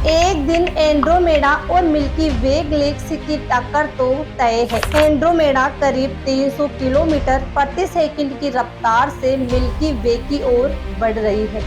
एक दिन एंड्रोमेडा और मिल्की वे गैलेक्सी की टक्कर तो तय है। एंड्रोमेडा करीब 300 किलोमीटर प्रति सेकंड की रफ्तार से मिल्की वे की ओर बढ़ रही है।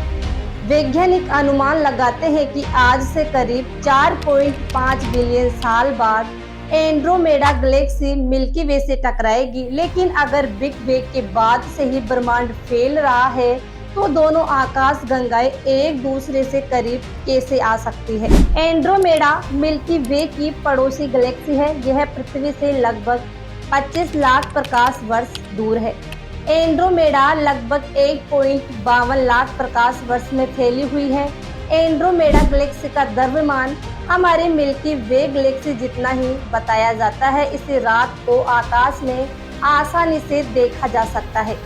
वैज्ञानिक अनुमान लगाते हैं कि आज से करीब 4.5 बिलियन साल बाद एंड्रोमेडा गैलेक्सी मिल्की वे से टकराएगी। लेकिन अगर बिग बैंग के बाद से ही ब्रह्मांड फैल रहा है तो दोनों आकाश गंगाएं एक दूसरे से करीब कैसे आ सकती है। एंड्रोमेडा मिल्की वे की पड़ोसी गैलेक्सी है। यह पृथ्वी से लगभग 25 लाख प्रकाश वर्ष दूर है। एंड्रोमेडा लगभग 1.52 लाख प्रकाश वर्ष में फैली हुई है। एंड्रोमेडा गैलेक्सी का द्रव्यमान हमारे मिल्की वे गैलेक्सी जितना ही बताया जाता है। इसे रात को आकाश में आसानी से देखा जा सकता है।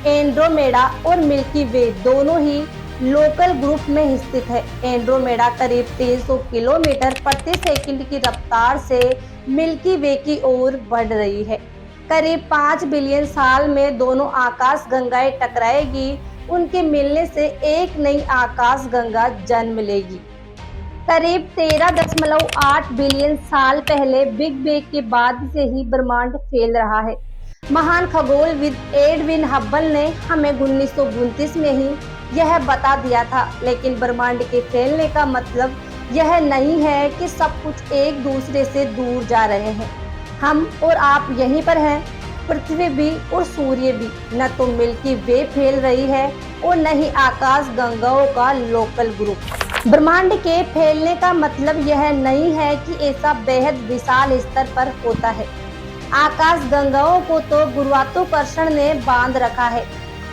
एंड्रोमेडा और मिल्की वे दोनों ही लोकल ग्रुप में स्थित है। एंड्रोमेडा करीब 300 किलोमीटर प्रति सेकंड की रफ्तार से मिल्की वे की ओर बढ़ रही है। करीब 5 बिलियन साल में दोनों आकाश गंगाएं टकराएगी। उनके मिलने से एक नई आकाश गंगा जन्म लेगी। करीब 13.8 बिलियन साल पहले बिग बैंग के बाद से ही ब्रह्मांड फैल रहा है। महान खगोलविद एडविन हब्बल ने हमें 1929 में ही यह बता दिया था। लेकिन ब्रह्मांड के फैलने का मतलब यह नहीं है कि सब कुछ एक दूसरे से दूर जा रहे हैं। हम और आप यहीं पर हैं, पृथ्वी भी और सूर्य भी। न तो मिल्की वे फैल रही है और न ही आकाश गंगाओं का लोकल ग्रुप। ब्रह्मांड के फैलने का मतलब यह नहीं है कि ऐसा बेहद विशाल स्तर पर होता है। आकाश गंगाओं को तो गुरुत्वाकर्षण ने बांध रखा है।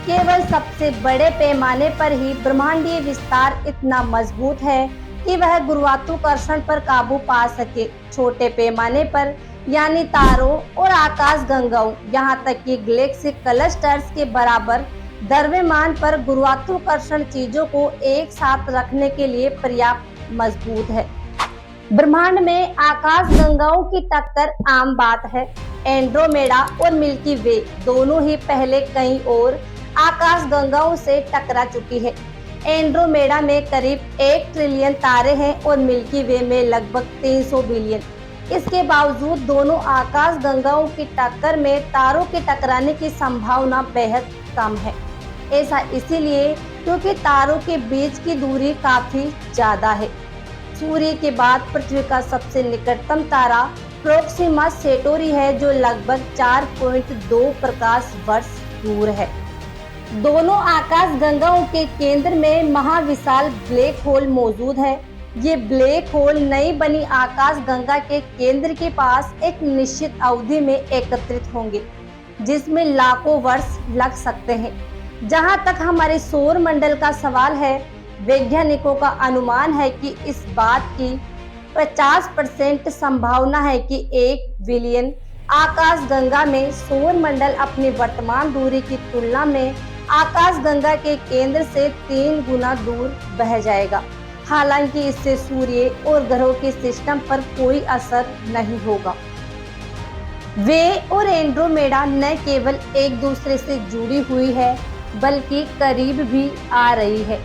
केवल सबसे बड़े पैमाने पर ही ब्रह्मांडीय विस्तार इतना मजबूत है कि वह गुरुत्वाकर्षण पर काबू पा सके। छोटे पैमाने पर यानी तारों और आकाश गंगाओं, यहाँ तक कि गैलेक्सी क्लस्टर्स के बराबर द्रव्यमान पर गुरुत्वाकर्षण चीजों को एक साथ रखने के लिए पर्याप्त मजबूत है। ब्रह्मांड में आकाश गंगाओं की टक्कर आम बात है। एंड्रोमेडा और मिल्की वे दोनों ही पहले कई और आकाश गंगाओं से टकरा चुकी है। एंड्रोमेडा में करीब 1 ट्रिलियन तारे हैं और मिल्की वे में लगभग 300 बिलियन। इसके बावजूद दोनों आकाश गंगाओं की टक्कर में तारों के टकराने की संभावना बेहद कम है। ऐसा इसीलिए क्योंकि तारों के बीच की दूरी काफी ज्यादा है। सूर्य के बाद पृथ्वी का सबसे निकटतम तारा प्रोक्सिमा सेंटोरी है, जो लगभग 4.2 प्रकाश वर्ष दूर है। दोनों आकाश गंगाओं के केंद्र में महाविशाल ब्लैक होल मौजूद है। ये ब्लैक होल नई बनी आकाश गंगा के केंद्र के पास एक निश्चित अवधि में एकत्रित होंगे, जिसमें लाखों वर्ष लग सकते हैं। जहां तक हमारे सौर मंडल का सवाल है, वैज्ञानिकों का अनुमान है कि इस बात की 50% संभावना है कि 1 बिलियन आकाश गंगा में सौर मंडल अपनी वर्तमान दूरी की तुलना में आकाश गंगा के केंद्र से 3 गुना दूर बह जाएगा। हालांकि इससे सूर्य और ग्रहों के सिस्टम पर कोई असर नहीं होगा। वे और एंड्रोमेडा न केवल एक दूसरे से जुड़ी हुई है, बल्कि करीब भी आ रही है।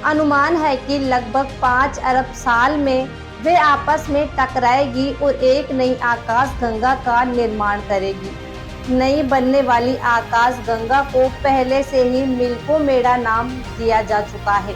अनुमान है कि लगभग 5 अरब साल में वे आपस में टकराएगी और एक नई आकाश गंगा का निर्माण करेगी। नई बनने वाली आकाश गंगा को पहले से ही मिल्कोमेडा नाम दिया जा चुका है।